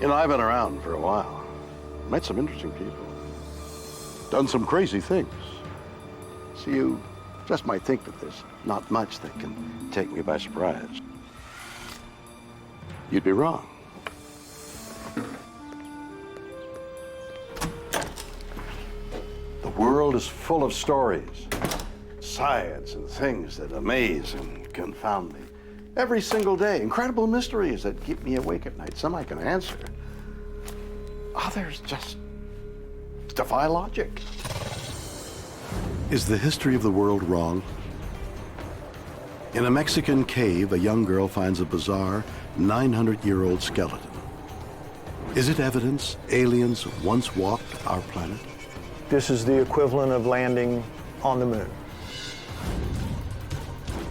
You know, I've been around for a while. Met some interesting people. Done some crazy things. So you just might think that there's not much that can take me by surprise. You'd be wrong. The world is full of stories, science and things that amaze and confound me. Every single day, incredible mysteries that keep me awake at night. Some I can answer. Others just defy logic. Is the history of the world wrong? In a Mexican cave, a young girl finds a bizarre 900-year-old skeleton. Is it evidence aliens once walked our planet? This is the equivalent of landing on the moon.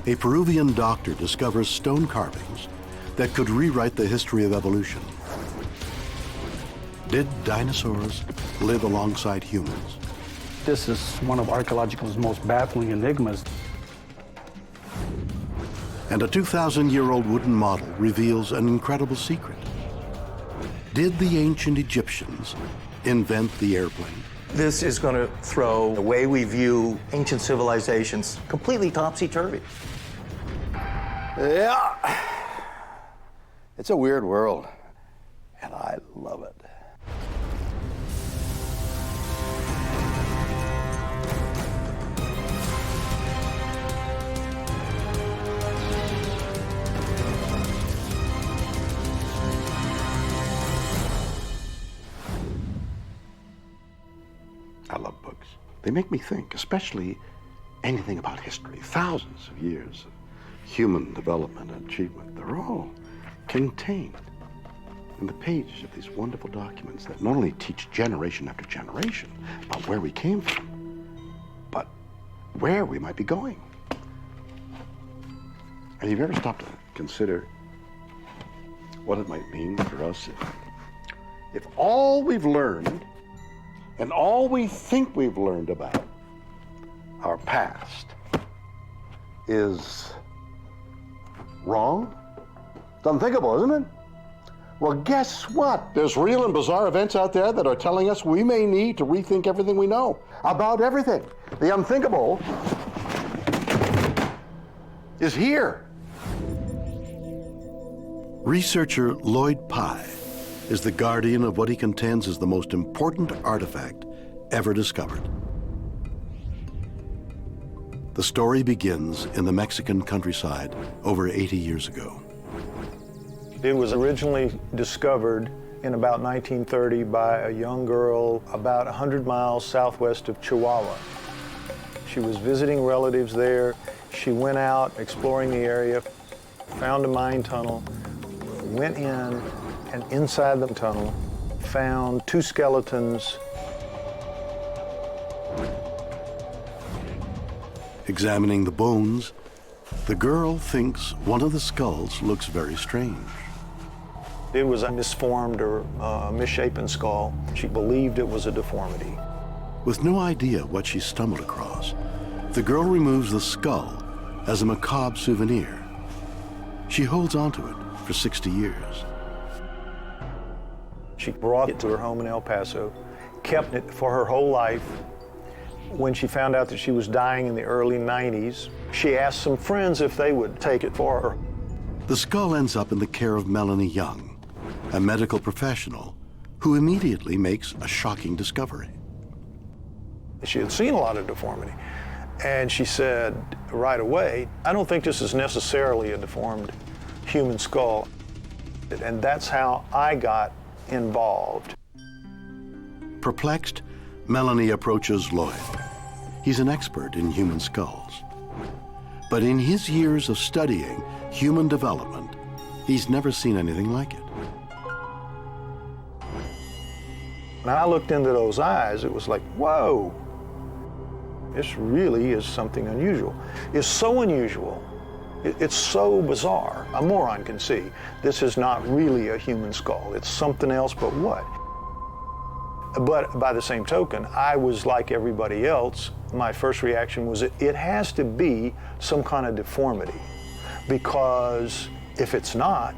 A Peruvian doctor discovers stone carvings that could rewrite the history of evolution. Did dinosaurs live alongside humans? This is one of archaeological's most baffling enigmas. And a 2,000-year-old wooden model reveals an incredible secret. Did the ancient Egyptians invent the airplane? This is going to throw the way we view ancient civilizations completely topsy-turvy. Yeah. It's a weird world, and I love it. I love books. They make me think, especially anything about history. Thousands of years of human development and achievement. They're all contained in the pages of these wonderful documents that not only teach generation after generation about where we came from, but where we might be going. And have you ever stopped to consider what it might mean for us if all we've learned and all we think we've learned about our past is wrong? It's unthinkable, isn't it? Well, guess what? There's real and bizarre events out there that are telling us we may need to rethink everything we know about everything. The unthinkable is here. Researcher Lloyd Pye is the guardian of what he contends is the most important artifact ever discovered. The story begins in the Mexican countryside over 80 years ago. It was originally discovered in about 1930 by a young girl about 100 miles southwest of Chihuahua. She was visiting relatives there. She went out exploring the area, found a mine tunnel, went in, and inside the tunnel found two skeletons. Examining the bones, the girl thinks one of the skulls looks very strange. It was a misformed or misshapen skull. She believed it was a deformity. With no idea what she stumbled across, the girl removes the skull as a macabre souvenir. She holds onto it for 60 years. She brought it to her home in El Paso, kept it for her whole life. When she found out that she was dying in the early 90s, she asked some friends if they would take it for her. The skull ends up in the care of Melanie Young, a medical professional who immediately makes a shocking discovery. She had seen a lot of deformity, and she said right away, I don't think this is necessarily a deformed human skull. And that's how I got involved. Perplexed, Melanie approaches Lloyd. He's an expert in human skulls. But in his years of studying human development, he's never seen anything like it. When I looked into those eyes, it was like, whoa, this really is something unusual. It's so unusual, it's so bizarre. A moron can see this is not really a human skull. It's something else, but what? But by the same token, I was like everybody else. My first reaction was it has to be some kind of deformity, because if it's not,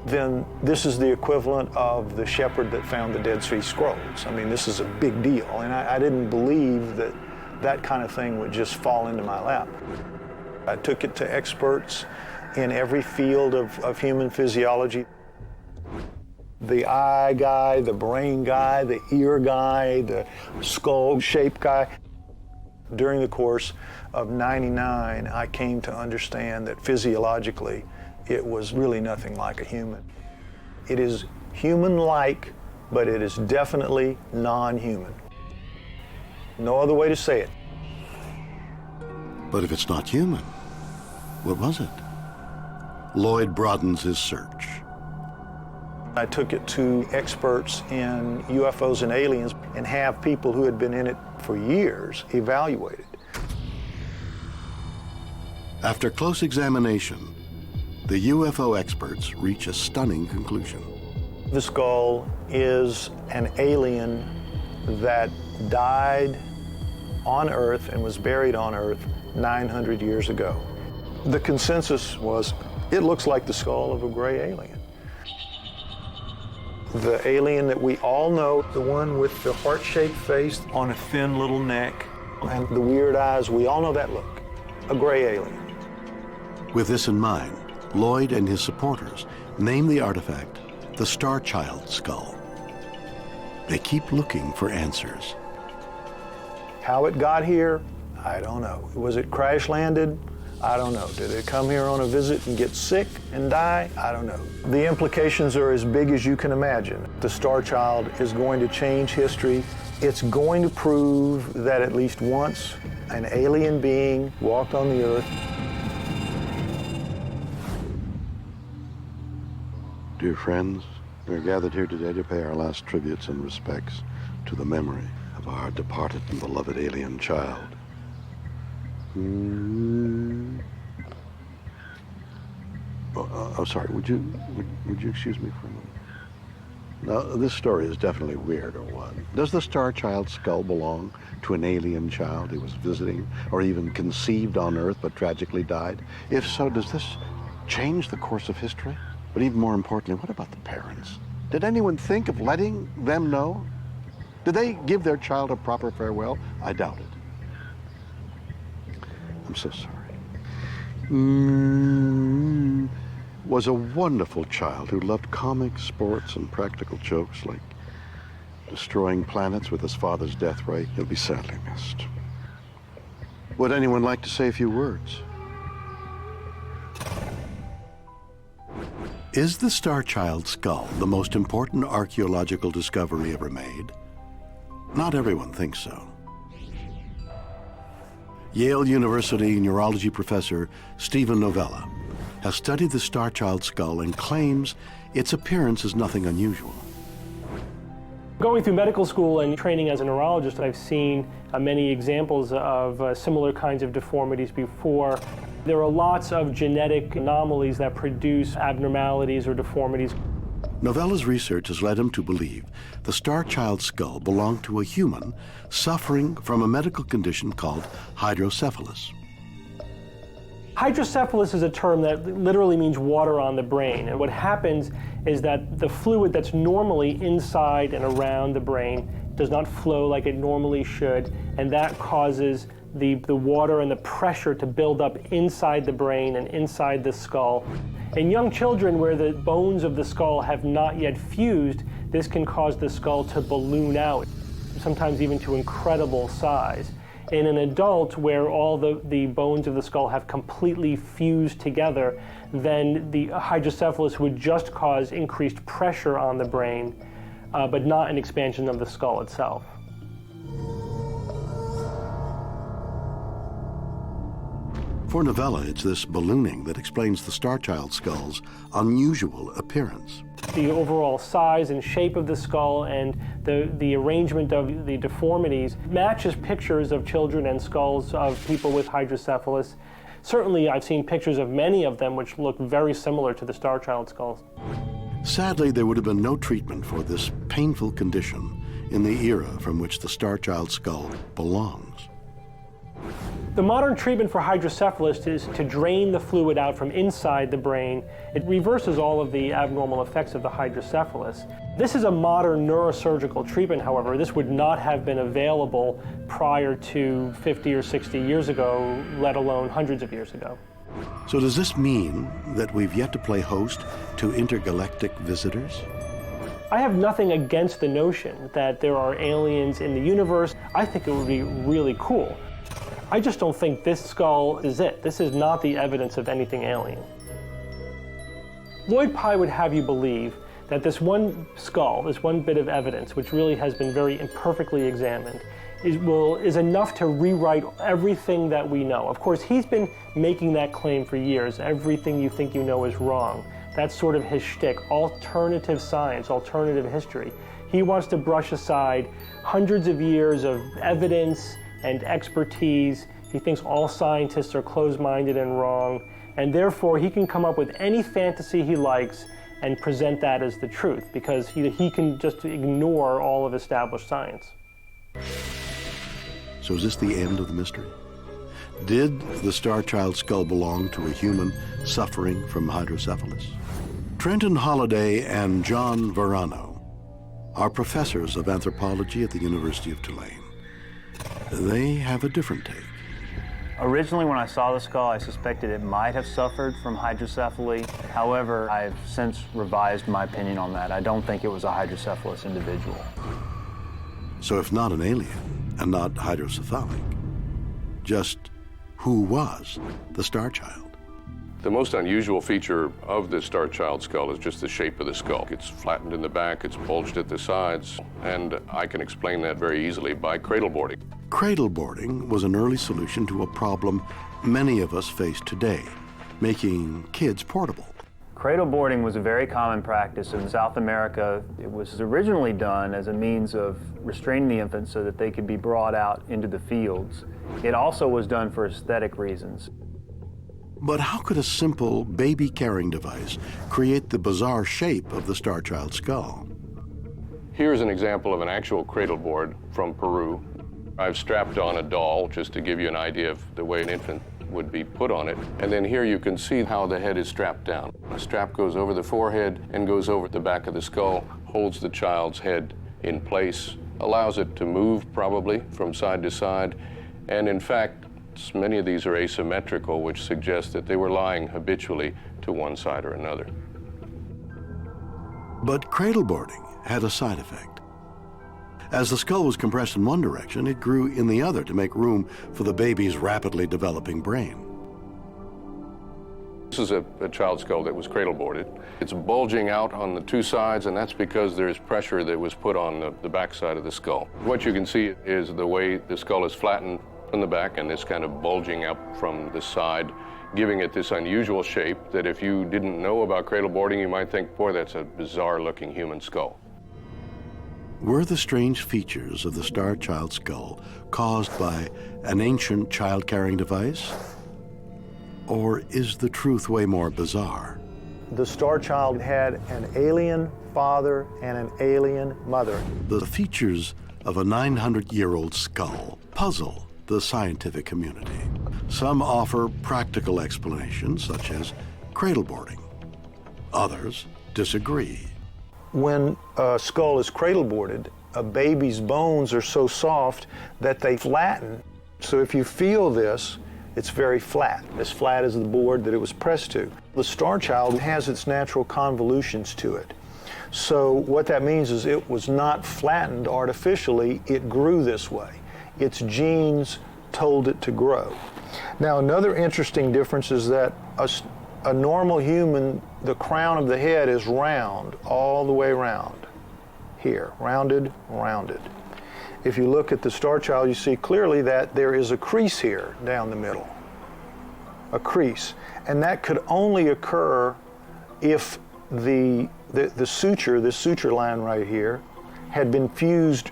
then this is the equivalent of the shepherd that found the Dead Sea Scrolls. I mean, this is a big deal, and I didn't believe that that kind of thing would just fall into my lap. I took it to experts in every field of human physiology. The eye guy, the brain guy, the ear guy, the skull shape guy. During the course of '99, I came to understand that physiologically, it was really nothing like a human. It is human-like, but it is definitely non-human. No other way to say it. But if it's not human, what was it? Lloyd broadens his search. I took it to experts in UFOs and aliens and have people who had been in it for years evaluated. After close examination, the UFO experts reach a stunning conclusion. The skull is an alien that died on Earth and was buried on Earth 900 years ago. The consensus was, it looks like the skull of a gray alien. The alien that we all know, the one with the heart-shaped face on a thin little neck and the weird eyes, we all know that look, a gray alien. With this in mind, Lloyd and his supporters name the artifact the Starchild skull. They keep looking for answers. How it got here, I don't know. Was it crash landed? I don't know. Did it come here on a visit and get sick and die? I don't know. The implications are as big as you can imagine. The Starchild is going to change history. It's going to prove that at least once an alien being walked on the Earth. Dear friends, we are gathered here today to pay our last tributes and respects to the memory of our departed and beloved alien child. Sorry, would you excuse me for a moment? Now, this story is definitely weird, or what? Does the Starchild skull belong to an alien child who was visiting or even conceived on Earth but tragically died? If so, does this change the course of history? But even more importantly, what about the parents? Did anyone think of letting them know? Did they give their child a proper farewell? I doubt it. I'm so sorry. Was a wonderful child who loved comics, sports, and practical jokes like destroying planets with his father's death ray. He'll be sadly missed. Would anyone like to say a few words? Is the Starchild skull the most important archaeological discovery ever made? Not everyone thinks so. Yale University neurology professor Stephen Novella has studied the Starchild skull and claims its appearance is nothing unusual. Going through medical school and training as a neurologist, I've seen many examples of similar kinds of deformities before. There are lots of genetic anomalies that produce abnormalities or deformities. Novella's research has led him to believe the Starchild skull belonged to a human suffering from a medical condition called hydrocephalus. Hydrocephalus is a term that literally means water on the brain. And what happens is that the fluid that's normally inside and around the brain does not flow like it normally should, and that causes the water and the pressure to build up inside the brain and inside the skull. In young children where the bones of the skull have not yet fused, this can cause the skull to balloon out, sometimes even to incredible size. In an adult where all the bones of the skull have completely fused together, then the hydrocephalus would just cause increased pressure on the brain, but not an expansion of the skull itself. For Novella, it's this ballooning that explains the Starchild skull's unusual appearance. The overall size and shape of the skull and the arrangement of the deformities matches pictures of children and skulls of people with hydrocephalus. Certainly, I've seen pictures of many of them which look very similar to the Starchild skulls. Sadly, there would have been no treatment for this painful condition in the era from which the Starchild skull belongs. The modern treatment for hydrocephalus is to drain the fluid out from inside the brain. It reverses all of the abnormal effects of the hydrocephalus. This is a modern neurosurgical treatment, however. This would not have been available prior to 50 or 60 years ago, let alone hundreds of years ago. So does this mean that we've yet to play host to intergalactic visitors? I have nothing against the notion that there are aliens in the universe. I think it would be really cool. I just don't think this skull is it. This is not the evidence of anything alien. Lloyd Pye would have you believe that this one skull, this one bit of evidence, which really has been very imperfectly examined, is enough to rewrite everything that we know. Of course, he's been making that claim for years. Everything you think you know is wrong. That's sort of his shtick, alternative science, alternative history. He wants to brush aside hundreds of years of evidence and expertise. He thinks all scientists are closed-minded and wrong, and therefore he can come up with any fantasy he likes and present that as the truth, because he can just ignore all of established science. So is this the end of the mystery? Did the Starchild skull belong to a human suffering from hydrocephalus? Trenton Holliday and John Verano are professors of anthropology at the University of Tulane. They have a different take. Originally, when I saw the skull, I suspected it might have suffered from hydrocephaly. However, I've since revised my opinion on that. I don't think it was a hydrocephalus individual. So if not an alien and not hydrocephalic, just who was the Starchild? The most unusual feature of the Starchild skull is just the shape of the skull. It's flattened in the back, it's bulged at the sides, and I can explain that very easily by cradle boarding. Cradle boarding was an early solution to a problem many of us face today, making kids portable. Cradle boarding was a very common practice in South America. It was originally done as a means of restraining the infants so that they could be brought out into the fields. It also was done for aesthetic reasons. But how could a simple baby carrying device create the bizarre shape of the Starchild skull? Here's an example of an actual cradle board from Peru. I've strapped on a doll just to give you an idea of the way an infant would be put on it. And then here you can see how the head is strapped down. The strap goes over the forehead and goes over the back of the skull, holds the child's head in place, allows it to move probably from side to side, and in fact, many of these are asymmetrical, which suggests that they were lying habitually to one side or another. But cradle boarding had a side effect. As the skull was compressed in one direction, it grew in the other to make room for the baby's rapidly developing brain. This is a child skull that was cradle boarded. It's bulging out on the two sides, and that's because there's pressure that was put on the back side of the skull. What you can see is the way the skull is flattened from the back and this kind of bulging up from the side, giving it this unusual shape that if you didn't know about cradle boarding, you might think, boy, that's a bizarre-looking human skull. Were the strange features of the Starchild skull caused by an ancient child-carrying device? Or is the truth way more bizarre? The Starchild had an alien father and an alien mother. The features of a 900-year-old skull puzzle the scientific community. Some offer practical explanations, such as cradle boarding. Others disagree. When a skull is cradle boarded, a baby's bones are so soft that they flatten. So if you feel this, it's very flat, as flat as the board that it was pressed to. The Starchild has its natural convolutions to it. So what that means is it was not flattened artificially, it grew this way. Its genes told it to grow. Now, another interesting difference is that a normal human, the crown of the head is round, all the way round. Here, rounded, rounded. If you look at the Starchild, you see clearly that there is a crease here down the middle. A crease. And that could only occur if the suture, this suture line right here, had been fused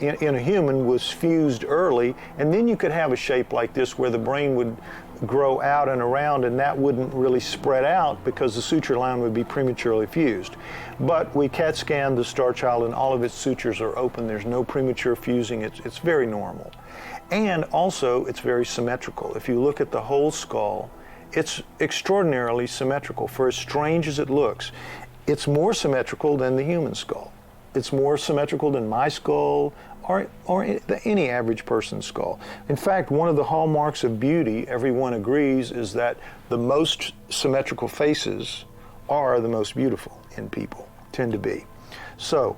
in a human, was fused early, and then you could have a shape like this where the brain would grow out and around, and that wouldn't really spread out because the suture line would be prematurely fused. But we CAT scanned the Starchild and all of its sutures are open. There's no premature fusing. It's very normal. And also, it's very symmetrical. If you look at the whole skull, it's extraordinarily symmetrical. For as strange as it looks, it's more symmetrical than the human skull. It's more symmetrical than my skull or any average person's skull. In fact, one of the hallmarks of beauty, everyone agrees, is that the most symmetrical faces are the most beautiful in people, tend to be. So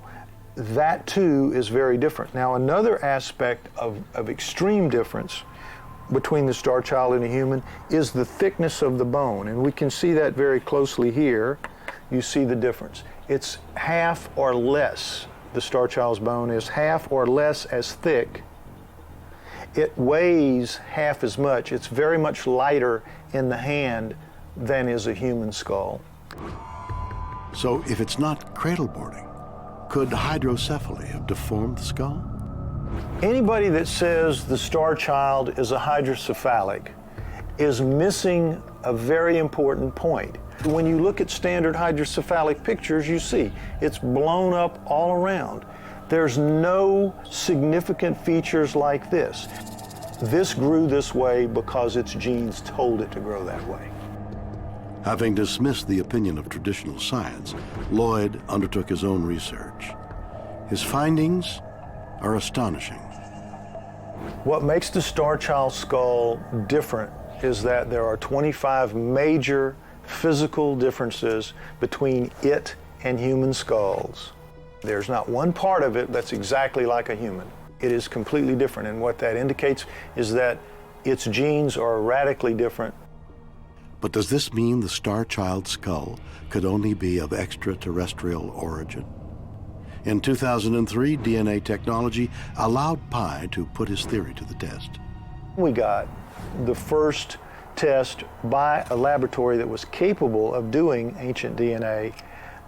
that too is very different. Now, another aspect of extreme difference between the Starchild and a human is the thickness of the bone, and we can see that very closely here. You see the difference. It's half or less. The Starchild's bone is half or less as thick. It weighs half as much. It's very much lighter in the hand than is a human skull. So if it's not cradle boarding, could hydrocephaly have deformed the skull? Anybody that says the Starchild is a hydrocephalic is missing a very important point. When you look at standard hydrocephalic pictures, you see it's blown up all around. There's no significant features like this. This grew this way because its genes told it to grow that way. Having dismissed the opinion of traditional science, Lloyd undertook his own research. His findings are astonishing. What makes the Starchild skull different is that there are 25 major physical differences between it and human skulls. There's not one part of it that's exactly like a human. It is completely different, and what that indicates is that its genes are radically different. But does this mean the Starchild skull could only be of extraterrestrial origin? In 2003, DNA technology allowed Pi to put his theory to the test. We got the first test by a laboratory that was capable of doing ancient DNA,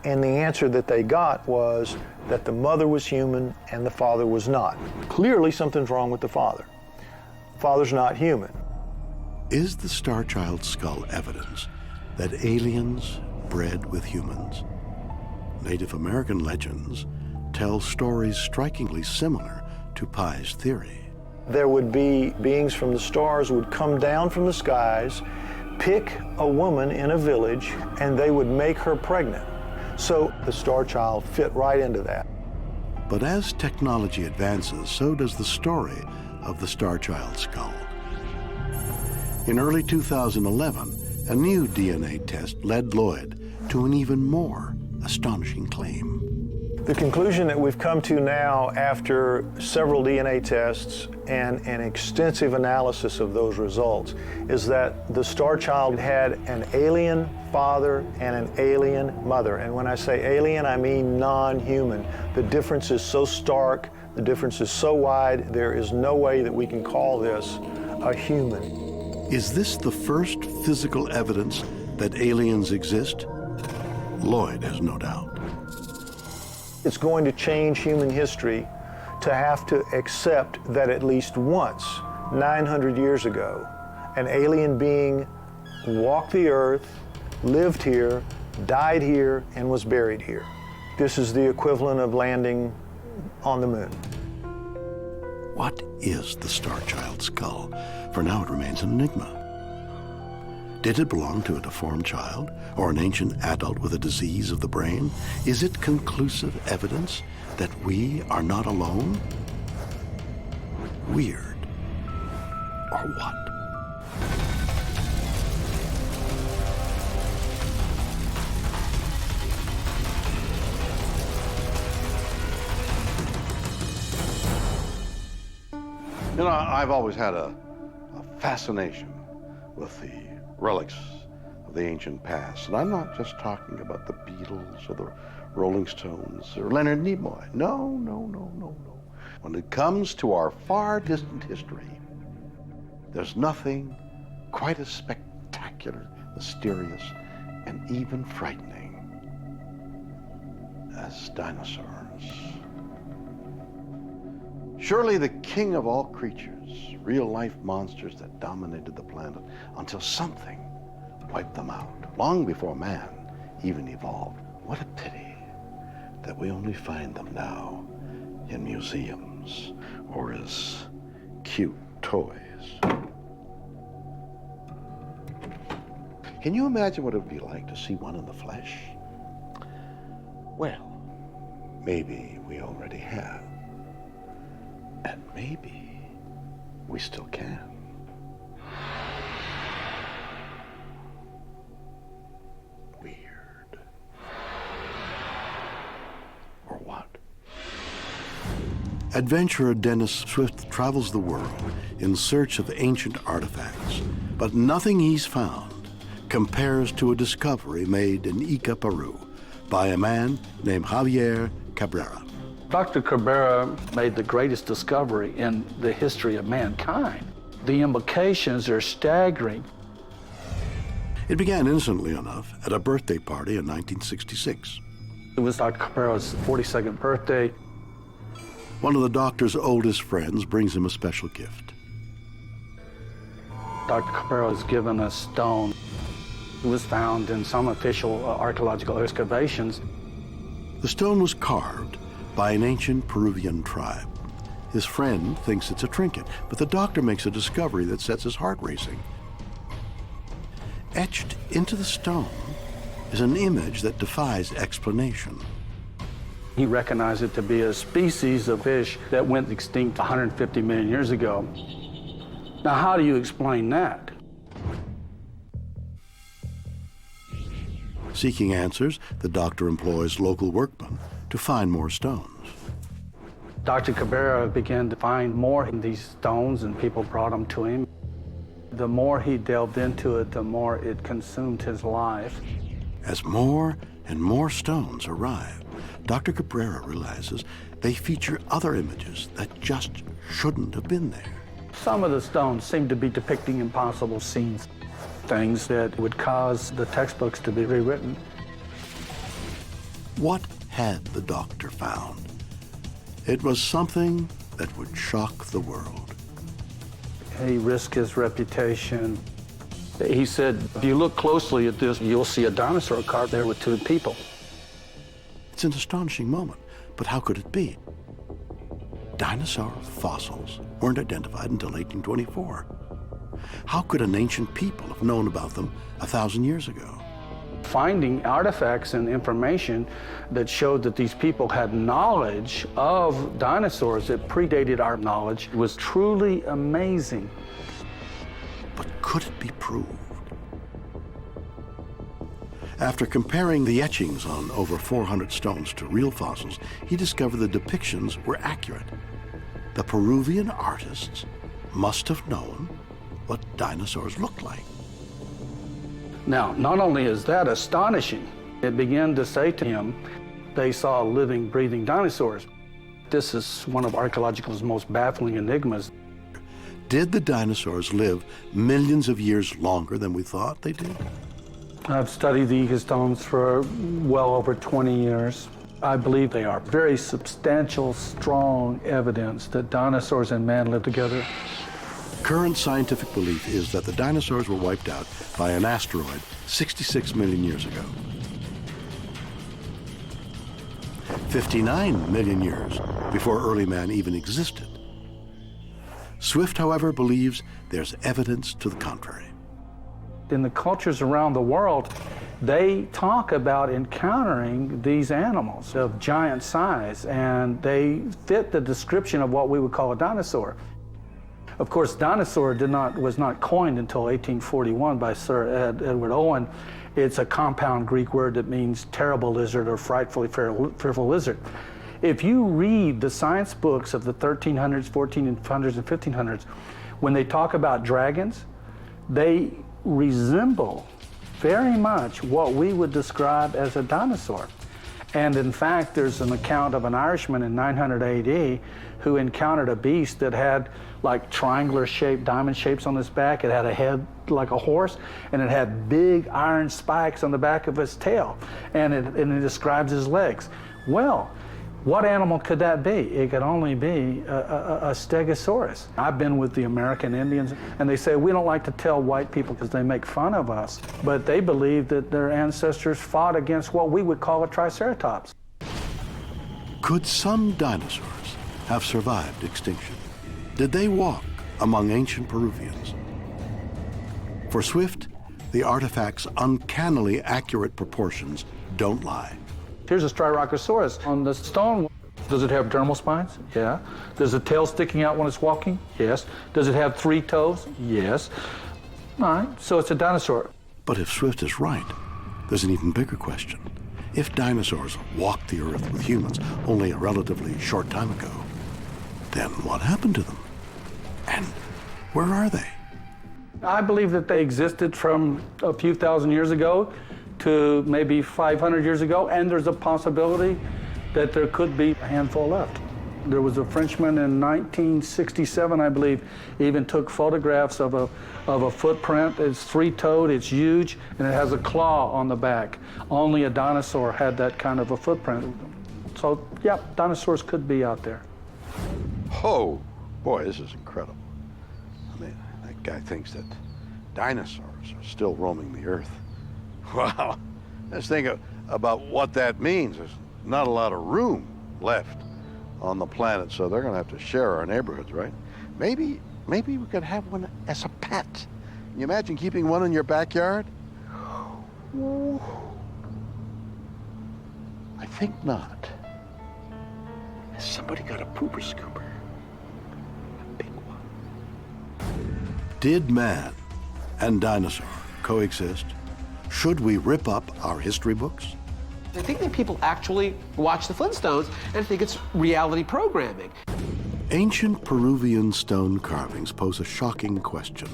and the answer that they got was that the mother was human and the father was not. Clearly something's wrong with the father. Father's not human. Is the Starchild skull evidence that aliens bred with humans? Native American legends tell stories strikingly similar to Pi's theory. There would be beings from the stars would come down from the skies, pick a woman in a village, and they would make her pregnant. So the Starchild fit right into that. But as technology advances, so does the story of the Starchild skull. In early 2011, a new DNA test led Lloyd to an even more astonishing claim. The conclusion that we've come to now after several DNA tests and an extensive analysis of those results is that the Starchild had an alien father and an alien mother. And when I say alien, I mean non-human. The difference is so stark, the difference is so wide, there is no way that we can call this a human. Is this the first physical evidence that aliens exist? Lloyd has no doubt. It's going to change human history to have to accept that at least once, 900 years ago, an alien being walked the earth, lived here, died here, and was buried here. This is the equivalent of landing on the moon. What is the Starchild skull? For now it remains an enigma. Did it belong to a deformed child or an ancient adult with a disease of the brain? Is it conclusive evidence that we are not alone? Weird. Or what? You know, I've always had a fascination with the relics of the ancient past. And I'm not just talking about the Beatles or the Rolling Stones or Leonard Nimoy. No. When it comes to our far distant history, there's nothing quite as spectacular, mysterious, and even frightening as dinosaurs. Surely the king of all creatures, real-life monsters that dominated the planet until something wiped them out, long before man even evolved. What a pity that we only find them now in museums, or as cute toys. Can you imagine what it would be like to see one in the flesh? Well, maybe we already have. And maybe we still can. Weird. Or what? Adventurer Dennis Swift travels the world in search of ancient artifacts, but nothing he's found compares to a discovery made in Ica, Peru, by a man named Javier Cabrera. Dr. Cabrera made the greatest discovery in the history of mankind. The implications are staggering. It began innocently enough at a birthday party in 1966. It was Dr. Cabrera's 42nd birthday. One of the doctor's oldest friends brings him a special gift. Dr. Cabrera was given a stone. It was found in some official archaeological excavations. The stone was carved by an ancient Peruvian tribe. His friend thinks it's a trinket, but the doctor makes a discovery that sets his heart racing. Etched into the stone is an image that defies explanation. He recognized it to be a species of fish that went extinct 150 million years ago. Now, how do you explain that? Seeking answers, the doctor employs local workmen to find more stones. Dr. Cabrera began to find more in these stones, and people brought them to him. The more he delved into it, the more it consumed his life. As more and more stones arrive, Dr. Cabrera realizes they feature other images that just shouldn't have been there. Some of the stones seem to be depicting impossible scenes, things that would cause the textbooks to be rewritten. What had the doctor found? It was something that would shock the world. He risked his reputation. He said, if you look closely at this, you'll see a dinosaur carved there with two people. It's an astonishing moment, but how could it be? Dinosaur fossils weren't identified until 1824. How could an ancient people have known about them 1,000 years ago? Finding artifacts and information that showed that these people had knowledge of dinosaurs that predated our knowledge was truly amazing. But could it be proved? After comparing the etchings on over 400 stones to real fossils, he discovered the depictions were accurate. The Peruvian artists must have known what dinosaurs looked like. Now, not only is that astonishing, it began to say to him, they saw living, breathing dinosaurs. This is one of archaeological's most baffling enigmas. Did the dinosaurs live millions of years longer than we thought they did? I've studied the Ica stones for well over 20 years. I believe they are very substantial, strong evidence that dinosaurs and man lived together. Current scientific belief is that the dinosaurs were wiped out by an asteroid 66 million years ago. 59 million years before early man even existed. Swift, however, believes there's evidence to the contrary. In the cultures around the world, they talk about encountering these animals of giant size, and they fit the description of what we would call a dinosaur. Of course, dinosaur was not coined until 1841 by Sir Edward Owen. It's a compound Greek word that means terrible lizard or frightfully fearful lizard. If you read the science books of the 1300s, 1400s, and 1500s, when they talk about dragons, they resemble very much what we would describe as a dinosaur. And in fact, there's an account of an Irishman in 900 AD who encountered a beast that had like triangular shaped, diamond shapes on his back. It had a head like a horse, and it had big iron spikes on the back of his tail. And it describes his legs. Well, what animal could that be? It could only be a stegosaurus. I've been with the American Indians, and they say, we don't like to tell white people because they make fun of us, but they believe that their ancestors fought against what we would call a triceratops. Could some dinosaurs have survived extinction? Did they walk among ancient Peruvians. For Swift, the artifact's uncannily accurate proportions don't lie. Here's a Styracosaurus on the stone. Does it have dermal spines? Yeah. Does the tail sticking out when it's walking? Yes. Does it have 3 toes? Yes. All right, so it's a dinosaur. But if Swift is right, there's an even bigger question. If dinosaurs walked the Earth with humans only a relatively short time ago, then what happened to them? And where are they? I believe that they existed from a few thousand years ago to maybe 500 years ago, and there's a possibility that there could be a handful left. There was a Frenchman in 1967, I believe, even took photographs of a footprint. It's 3-toed, it's huge, and it has a claw on the back. Only a dinosaur had that kind of a footprint. So, yeah, dinosaurs could be out there. Oh, boy, this is incredible. I mean, that guy thinks that dinosaurs are still roaming the Earth. Wow. Let's think about what that means. There's not a lot of room left on the planet, so they're going to have to share our neighborhoods, right? Maybe we could have one as a pet. Can you imagine keeping one in your backyard? Ooh. I think not. Has somebody got a pooper scooper? A big one. Did man and dinosaur coexist? Should we rip up our history books? I think that people actually watch the Flintstones and think it's reality programming. Ancient Peruvian stone carvings pose a shocking question.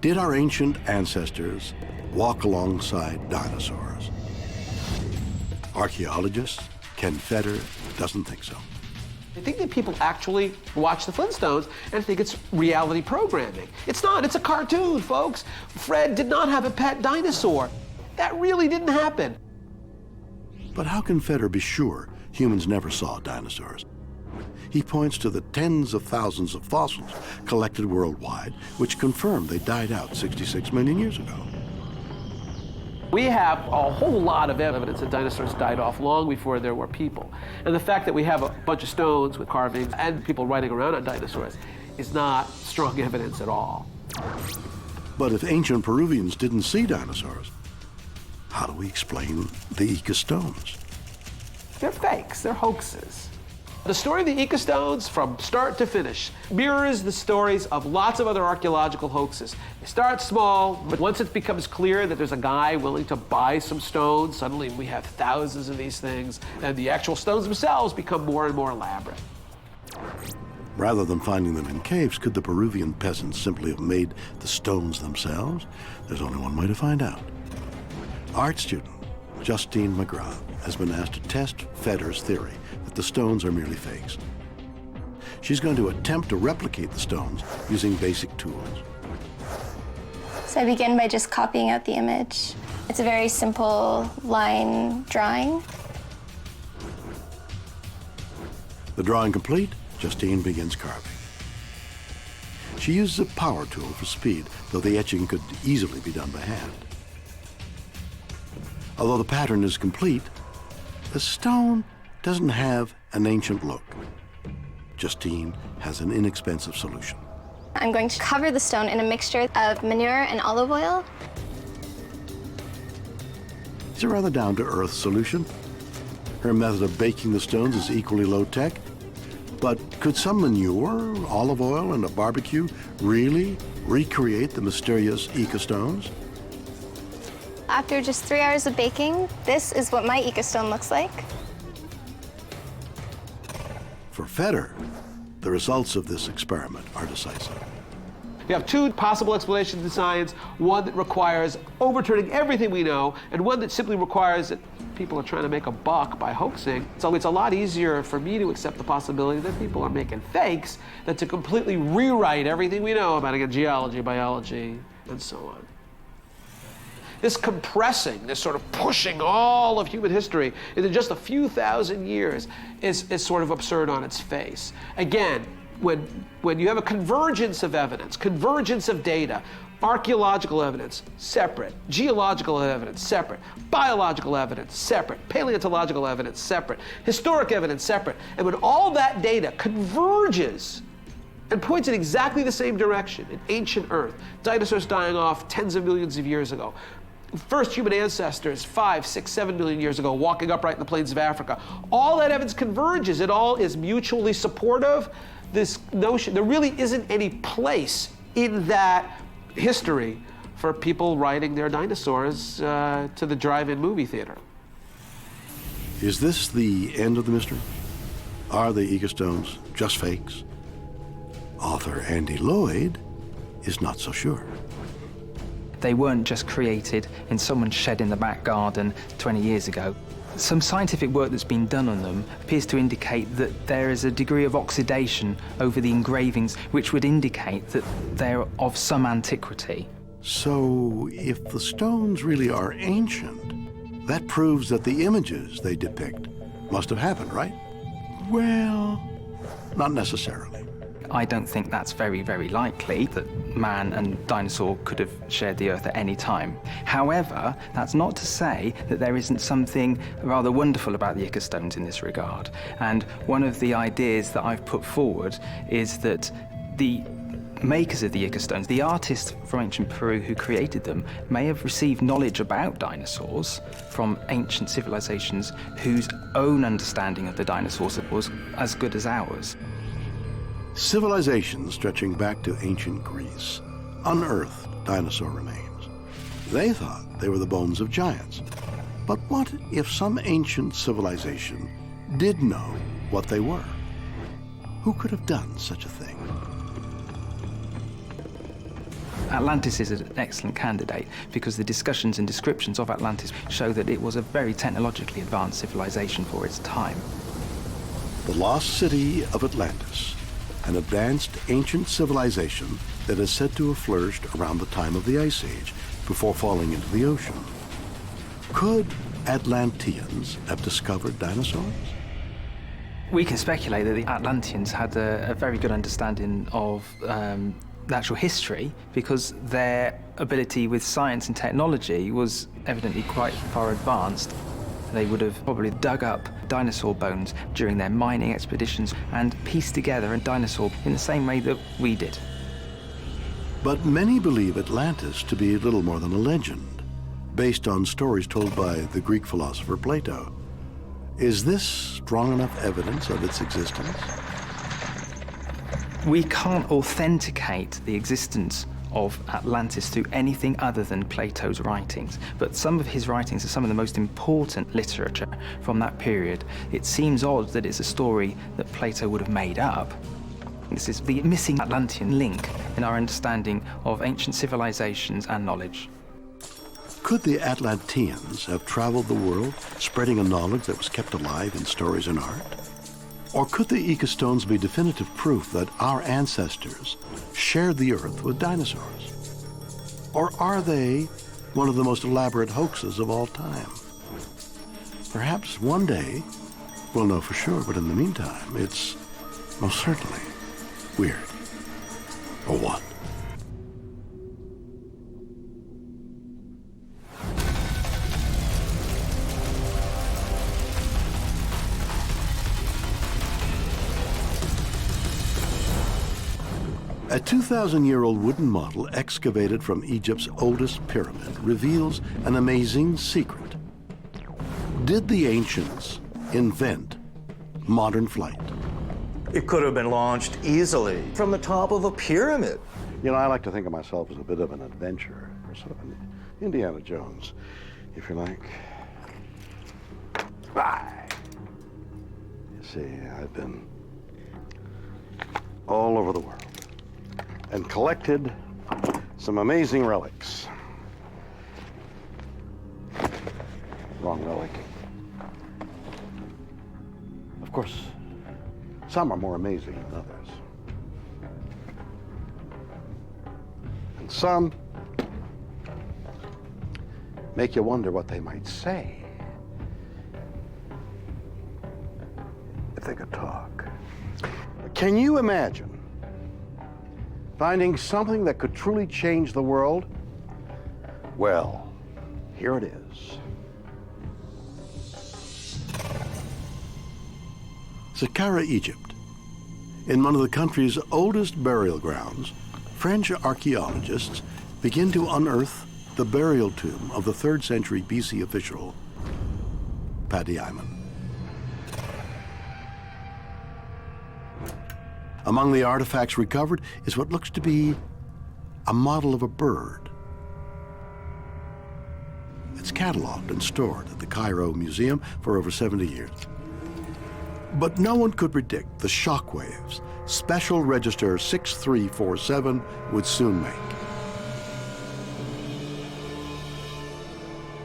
Did our ancient ancestors walk alongside dinosaurs? Archaeologist Ken Feder doesn't think so. I think that people actually watch the Flintstones and think it's reality programming. It's not, it's a cartoon, folks. Fred did not have a pet dinosaur. That really didn't happen. But how can Feder be sure humans never saw dinosaurs? He points to the tens of thousands of fossils collected worldwide, which confirm they died out 66 million years ago. We have a whole lot of evidence that dinosaurs died off long before there were people. And the fact that we have a bunch of stones with carvings and people writing around on dinosaurs is not strong evidence at all. But if ancient Peruvians didn't see dinosaurs, how do we explain the Ica stones? They're fakes, they're hoaxes. The story of the Ica stones, from start to finish, mirrors the stories of lots of other archaeological hoaxes. They start small, but once it becomes clear that there's a guy willing to buy some stones, suddenly we have thousands of these things, and the actual stones themselves become more and more elaborate. Rather than finding them in caves, could the Peruvian peasants simply have made the stones themselves? There's only one way to find out. Art student Justine McGrath has been asked to test Feder's theory that the stones are merely fakes. She's going to attempt to replicate the stones using basic tools. So I begin by just copying out the image. It's a very simple line drawing. The drawing complete, Justine begins carving. She uses a power tool for speed, though the etching could easily be done by hand. Although the pattern is complete, the stone doesn't have an ancient look. Justine has an inexpensive solution. I'm going to cover the stone in a mixture of manure and olive oil. It's a rather down-to-earth solution. Her method of baking the stones is equally low-tech. But could some manure, olive oil, and a barbecue really recreate the mysterious Ica stones? After just 3 hours of baking, this is what my Ica stone looks like. For Feder, the results of this experiment are decisive. You have two possible explanations in science, one that requires overturning everything we know, and one that simply requires that people are trying to make a buck by hoaxing. So it's a lot easier for me to accept the possibility that people are making fakes than to completely rewrite everything we know about geology, biology, and so on. This compressing, this sort of pushing all of human history into just a few thousand years is sort of absurd on its face. Again, when you have a convergence of evidence, convergence of data, archaeological evidence, separate, geological evidence, separate, biological evidence, separate, paleontological evidence, separate, historic evidence, separate, and when all that data converges and points in exactly the same direction, in ancient Earth. Dinosaurs dying off tens of millions of years ago. First human ancestors, 5, 6, 7 million years ago, walking upright in the plains of Africa. All that evidence converges. It all is mutually supportive. This notion, there really isn't any place in that history for people riding their dinosaurs to the drive-in movie theater. Is this the end of the mystery? Are the ecostones just fakes? Author Andy Lloyd is not so sure. They weren't just created in someone's shed in the back garden 20 years ago. Some scientific work that's been done on them appears to indicate that there is a degree of oxidation over the engravings which would indicate that they're of some antiquity. So, if the stones really are ancient, that proves that the images they depict must have happened, right? Well, not necessarily. I don't think that's very, very likely that man and dinosaur could have shared the Earth at any time. However, that's not to say that there isn't something rather wonderful about the ecostones in this regard. And one of the ideas that I've put forward is that the makers of the ecostones, the artists from ancient Peru who created them, may have received knowledge about dinosaurs from ancient civilizations whose own understanding of the dinosaurs was as good as ours. Civilizations stretching back to ancient Greece unearthed dinosaur remains. They thought they were the bones of giants. But what if some ancient civilization did know what they were? Who could have done such a thing? Atlantis is an excellent candidate because the discussions and descriptions of Atlantis show that it was a very technologically advanced civilization for its time. The lost city of Atlantis, an advanced ancient civilization that is said to have flourished around the time of the Ice Age before falling into the ocean. Could Atlanteans have discovered dinosaurs? We can speculate that the Atlanteans had a very good understanding of natural history because their ability with science and technology was evidently quite far advanced. They would have probably dug up dinosaur bones during their mining expeditions and pieced together a dinosaur in the same way that we did. But many believe Atlantis to be little more than a legend, based on stories told by the Greek philosopher Plato. Is this strong enough evidence of its existence? We can't authenticate the existence of Atlantis through anything other than Plato's writings, but some of his writings are some of the most important literature from that period. It seems odd that it's a story that Plato would have made up. This is the missing Atlantean link in our understanding of ancient civilizations and knowledge. Could the Atlanteans have traveled the world, spreading a knowledge that was kept alive in stories and art? Or could the ecostones be definitive proof that our ancestors shared the Earth with dinosaurs? Or are they one of the most elaborate hoaxes of all time? Perhaps one day we'll know for sure, but in the meantime, it's most certainly weird. Or what? A 2,000-year-old wooden model excavated from Egypt's oldest pyramid reveals an amazing secret. Did the ancients invent modern flight? It could have been launched easily from the top of a pyramid. You know, I like to think of myself as a bit of an adventurer, or sort of an Indiana Jones, if you like. Bye. You see, I've been all over the world and collected some amazing relics. Wrong relic. Of course, some are more amazing than others. And some make you wonder what they might say if they could talk. Can you imagine finding something that could truly change the world? Well, here it is. Saqqara, Egypt. In one of the country's oldest burial grounds, French archaeologists begin to unearth the burial tomb of the 3rd century BC official, Paddy Iman. Among the artifacts recovered is what looks to be a model of a bird. It's cataloged and stored at the Cairo Museum for over 70 years. But no one could predict the shockwaves Special Register 6347 would soon make.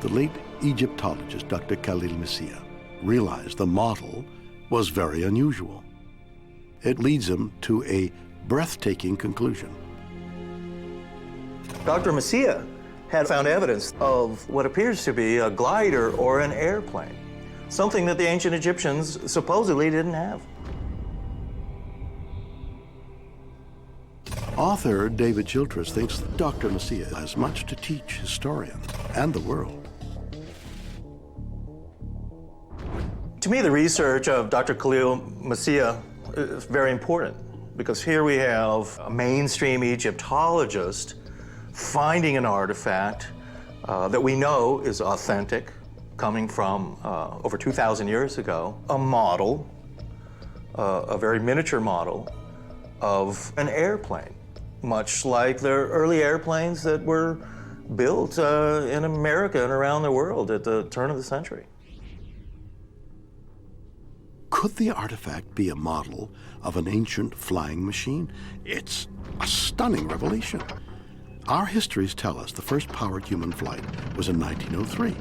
The late Egyptologist Dr. Khalil Messiah realized the model was very unusual. It leads him to a breathtaking conclusion. Dr. Messiah had found evidence of what appears to be a glider or an airplane, something that the ancient Egyptians supposedly didn't have. Author David Childress thinks that Dr. Messiah has much to teach historians and the world. To me, the research of Dr. Khalil Messiah is very important, because here we have a mainstream Egyptologist finding an artifact that we know is authentic, coming from over 2,000 years ago, a model, a very miniature model of an airplane, much like the early airplanes that were built in America and around the world at the turn of the century. Could the artifact be a model of an ancient flying machine? It's a stunning revelation. Our histories tell us the first powered human flight was in 1903.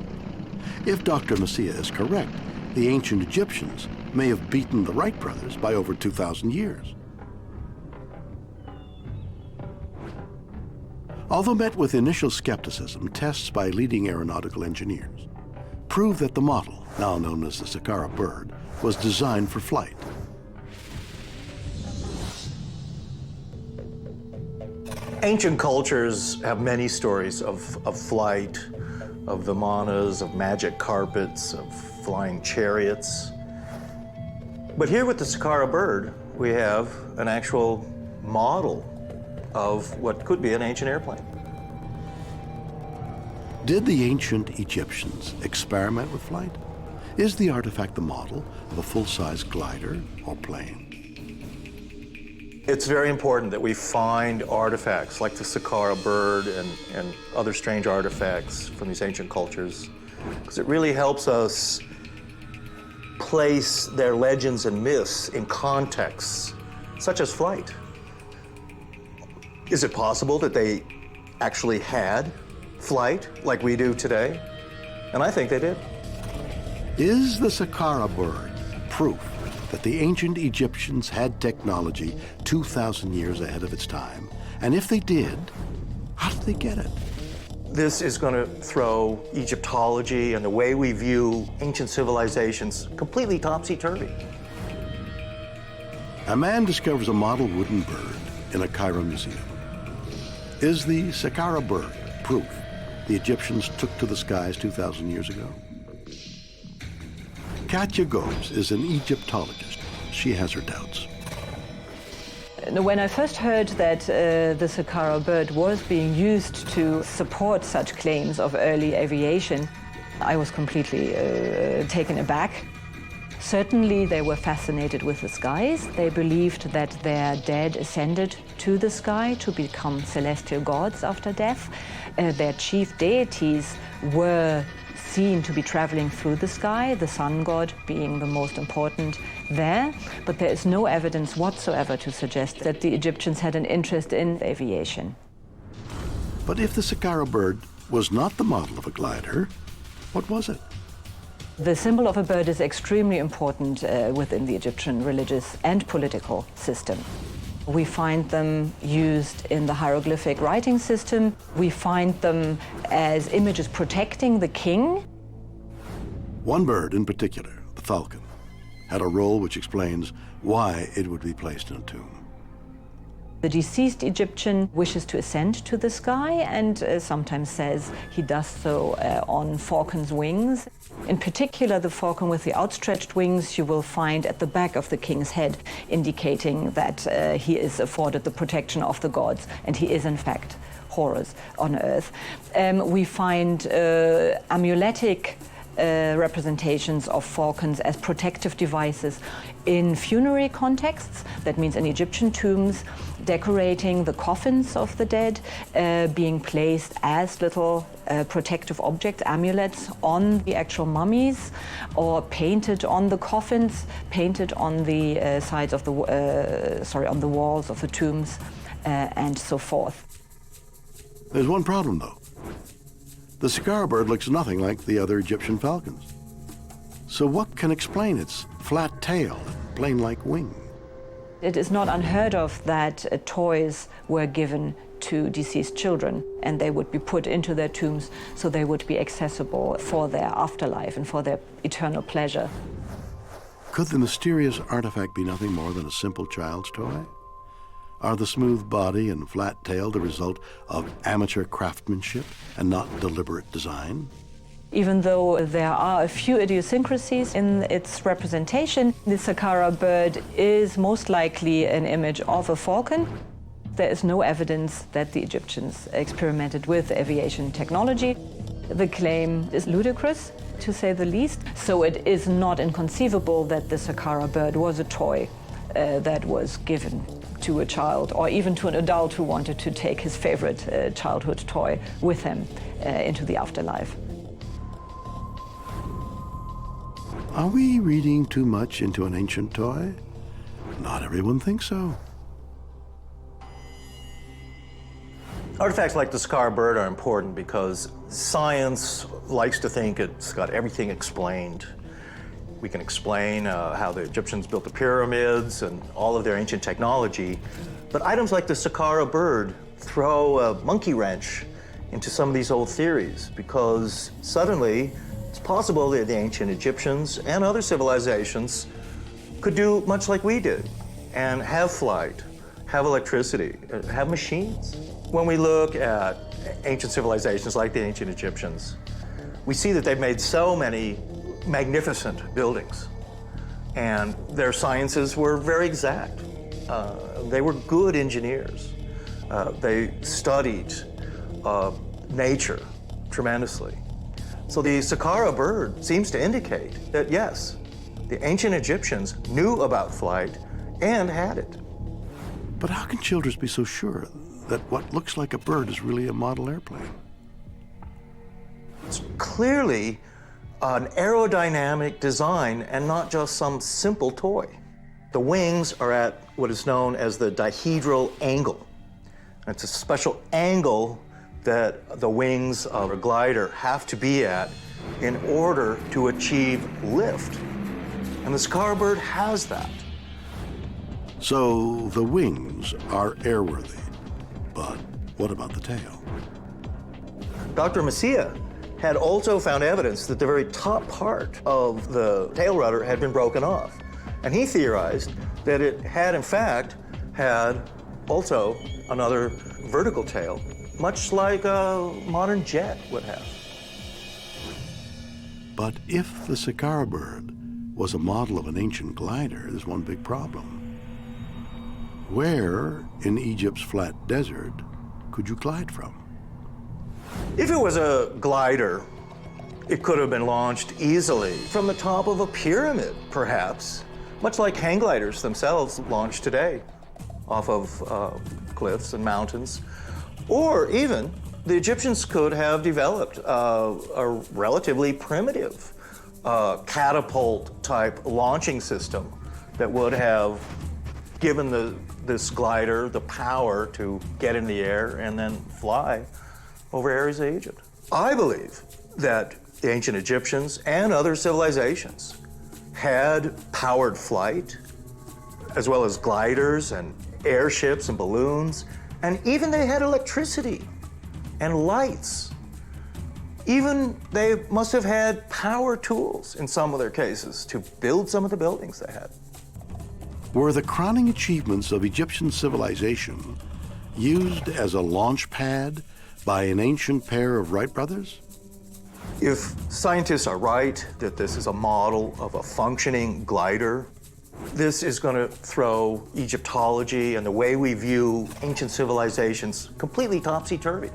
If Dr. Messiah is correct, the ancient Egyptians may have beaten the Wright brothers by over 2,000 years. Although met with initial skepticism, tests by leading aeronautical engineers prove that the model, now known as the Saqqara bird, was designed for flight. Ancient cultures have many stories of flight, of vimanas, of magic carpets, of flying chariots. But here with the Saqqara bird, we have an actual model of what could be an ancient airplane. Did the ancient Egyptians experiment with flight? Is the artifact the model of a full-size glider or plane? It's very important that we find artifacts like the Saqqara bird and other strange artifacts from these ancient cultures, because it really helps us place their legends and myths in contexts, such as flight. Is it possible that they actually had flight like we do today? And I think they did. Is the Saqqara bird proof that the ancient Egyptians had technology 2,000 years ahead of its time? And if they did, how did they get it? This is going to throw Egyptology and the way we view ancient civilizations completely topsy-turvy. A man discovers a model wooden bird in a Cairo museum. Is the Saqqara bird proof the Egyptians took to the skies 2,000 years ago? Katja Gobes is an Egyptologist. She has her doubts. When I first heard that the Saqqara bird was being used to support such claims of early aviation, I was completely taken aback. Certainly they were fascinated with the skies. They believed that their dead ascended to the sky to become celestial gods after death. Their chief deities were seen to be traveling through the sky, the sun god being the most important there, but there is no evidence whatsoever to suggest that the Egyptians had an interest in aviation. But if the Saqqara bird was not the model of a glider, what was it? The symbol of a bird is extremely important within the Egyptian religious and political system. We find them used in the hieroglyphic writing system. We find them as images protecting the king. One bird in particular, the falcon, had a role which explains why it would be placed in a tomb. The deceased Egyptian wishes to ascend to the sky and sometimes says he does so on falcon's wings. In particular, the falcon with the outstretched wings you will find at the back of the king's head, indicating that he is afforded the protection of the gods, and he is in fact Horus on earth. We find amuletic representations of falcons as protective devices in funerary contexts. That means in Egyptian tombs, decorating the coffins of the dead, being placed as little protective objects, amulets, on the actual mummies, or painted on the coffins, painted on the sides of the on the walls of the tombs, and so forth. There's one problem, though. The Saqqara bird looks nothing like the other Egyptian falcons. So what can explain its flat tail and plane-like wing? It is not unheard of that toys were given to deceased children, and they would be put into their tombs so they would be accessible for their afterlife and for their eternal pleasure. Could the mysterious artifact be nothing more than a simple child's toy? Are the smooth body and flat tail the result of amateur craftsmanship and not deliberate design? Even though there are a few idiosyncrasies in its representation, the Saqqara bird is most likely an image of a falcon. There is no evidence that the Egyptians experimented with aviation technology. The claim is ludicrous, to say the least, so it is not inconceivable that the Saqqara bird was a toy that was given to a child, or even to an adult who wanted to take his favorite childhood toy with him into the afterlife. Are we reading too much into an ancient toy? Not everyone thinks so. Artifacts like the Saqqara bird are important because science likes to think it's got everything explained. We can explain how the Egyptians built the pyramids and all of their ancient technology, but items like the Saqqara bird throw a monkey wrench into some of these old theories, because suddenly it's possible that the ancient Egyptians and other civilizations could do much like we did and have flight, have electricity, have machines. When we look at ancient civilizations like the ancient Egyptians, we see that they've made so many magnificent buildings, and their sciences were very exact. They were good engineers. They studied nature tremendously. So the Saqqara bird seems to indicate that, yes, the ancient Egyptians knew about flight and had it. But how can children be so sure that what looks like a bird is really a model airplane? It's clearly an aerodynamic design and not just some simple toy. The wings are at what is known as the dihedral angle. It's a special angle that the wings of a glider have to be at in order to achieve lift. And the Saqqara bird has that. So the wings are airworthy, but what about the tail? Dr. Masia had also found evidence that the very top part of the tail rudder had been broken off. And he theorized that it had, in fact, had also another vertical tail, much like a modern jet would have. But if the Saqqara bird was a model of an ancient glider, there's one big problem. Where in Egypt's flat desert could you glide from? If it was a glider, it could have been launched easily from the top of a pyramid, perhaps, much like hang gliders themselves launch today off of cliffs and mountains. Or even the Egyptians could have developed a relatively primitive catapult-type launching system that would have given this glider the power to get in the air and then fly over areas of Egypt. I believe that the ancient Egyptians and other civilizations had powered flight, as well as gliders and airships and balloons, and even they had electricity and lights. Even they must have had power tools in some of their cases to build some of the buildings they had. Were the crowning achievements of Egyptian civilization used as a launch pad by an ancient pair of Wright brothers? If scientists are right that this is a model of a functioning glider, this is going to throw Egyptology and the way we view ancient civilizations completely topsy-turvy.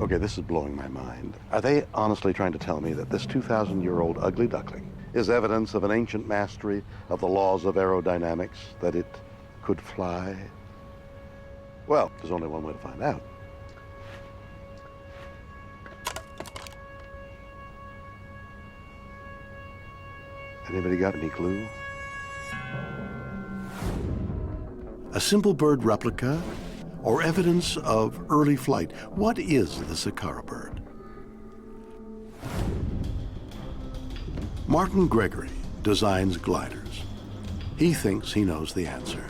Okay, this is blowing my mind. Are they honestly trying to tell me that this 2,000-year-old ugly duckling is evidence of an ancient mastery of the laws of aerodynamics, that it could fly? Well, there's only one way to find out. Anybody got any clue? A simple bird replica or evidence of early flight? What is the Saqqara bird? Martin Gregory designs gliders. He thinks he knows the answer.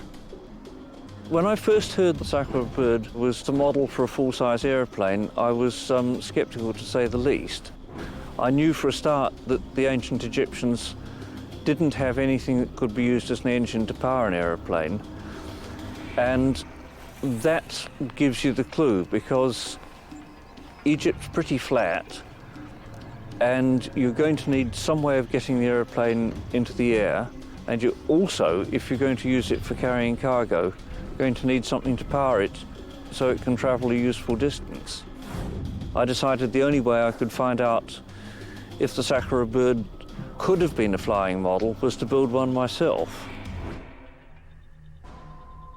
When I first heard the Saqqara bird was the model for a full-size airplane, I was skeptical to say the least. I knew for a start that the ancient Egyptians didn't have anything that could be used as an engine to power an aeroplane, and that gives you the clue, because Egypt's pretty flat and you're going to need some way of getting the aeroplane into the air, and you also, if you're going to use it for carrying cargo, going to need something to power it so it can travel a useful distance. I decided the only way I could find out if the Saqqara bird could have been a flying model was to build one myself.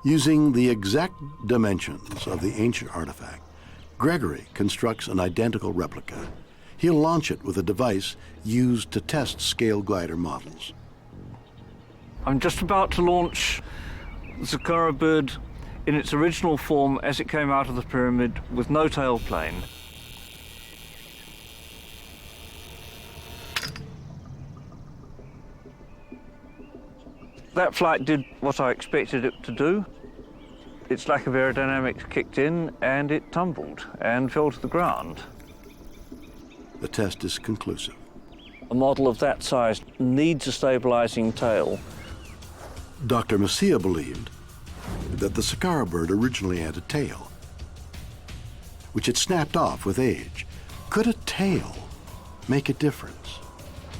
Using the exact dimensions of the ancient artifact, Gregory constructs an identical replica. He'll launch it with a device used to test scale glider models. I'm just about to launch the Saqqara bird in its original form as it came out of the pyramid with no tailplane. That flight did what I expected it to do. Its lack of aerodynamics kicked in and it tumbled and fell to the ground. The test is conclusive. A model of that size needs a stabilizing tail. Dr. Messia believed that the Saqqara bird originally had a tail, which had snapped off with age. Could a tail make a difference?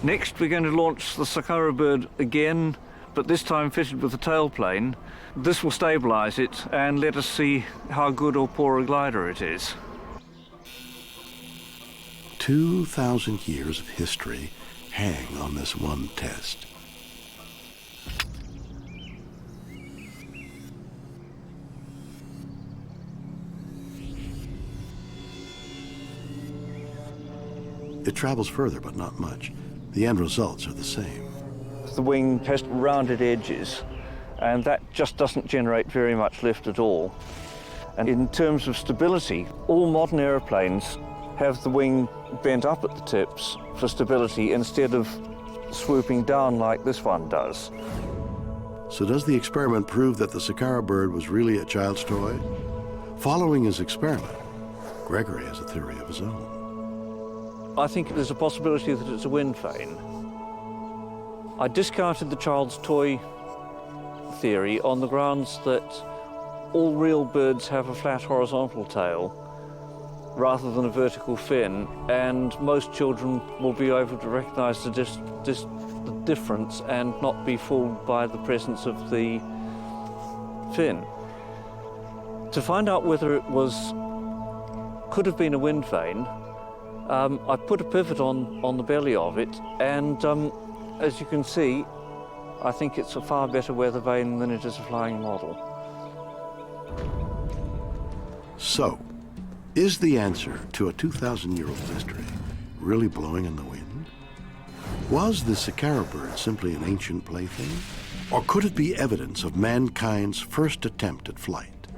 Next, we're going to launch the Saqqara bird again, but this time fitted with a tailplane. This will stabilize it and let us see how good or poor a glider it is. 2,000 years of history hang on this one test. It travels further, but not much. The end results are the same. The wing has rounded edges, and that just doesn't generate very much lift at all. And in terms of stability, all modern aeroplanes have the wing bent up at the tips for stability instead of swooping down like this one does. So does the experiment prove that the Saqqara bird was really a child's toy? Following his experiment, Gregory has a theory of his own. I think there's a possibility that it's a wind vane. I discounted the child's toy theory on the grounds that all real birds have a flat horizontal tail rather than a vertical fin, and most children will be able to recognize the difference and not be fooled by the presence of the fin. To find out whether it could have been a wind vane, I put a pivot on the belly of it, and as you can see, I think it's a far better weather vane than it is a flying model. So, is the answer to a 2,000-year-old mystery really blowing in the wind? Was the Saqqara bird simply an ancient plaything? Or could it be evidence of mankind's first attempt at flight?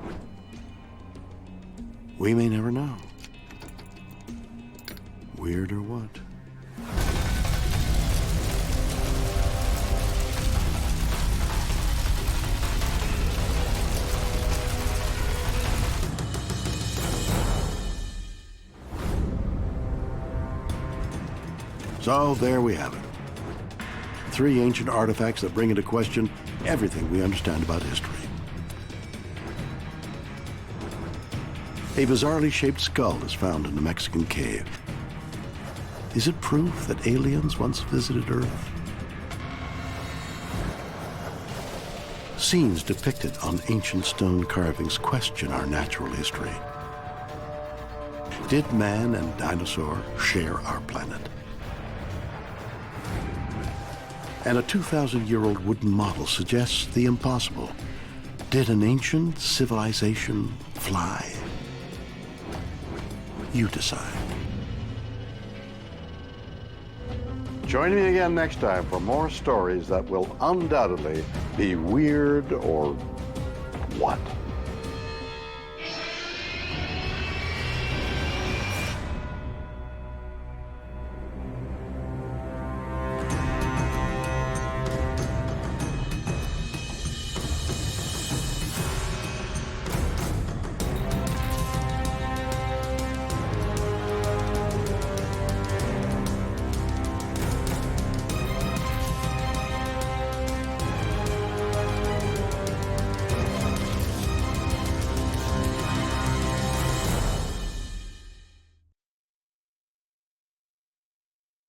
We may never know. Weird or what? So there we have it. 3 ancient artifacts that bring into question everything we understand about history. A bizarrely shaped skull is found in a Mexican cave. Is it proof that aliens once visited Earth? Scenes depicted on ancient stone carvings question our natural history. Did man and dinosaur share our planet? And a 2,000-year-old wooden model suggests the impossible. Did an ancient civilization fly? You decide. Join me again next time for more stories that will undoubtedly be weird or what?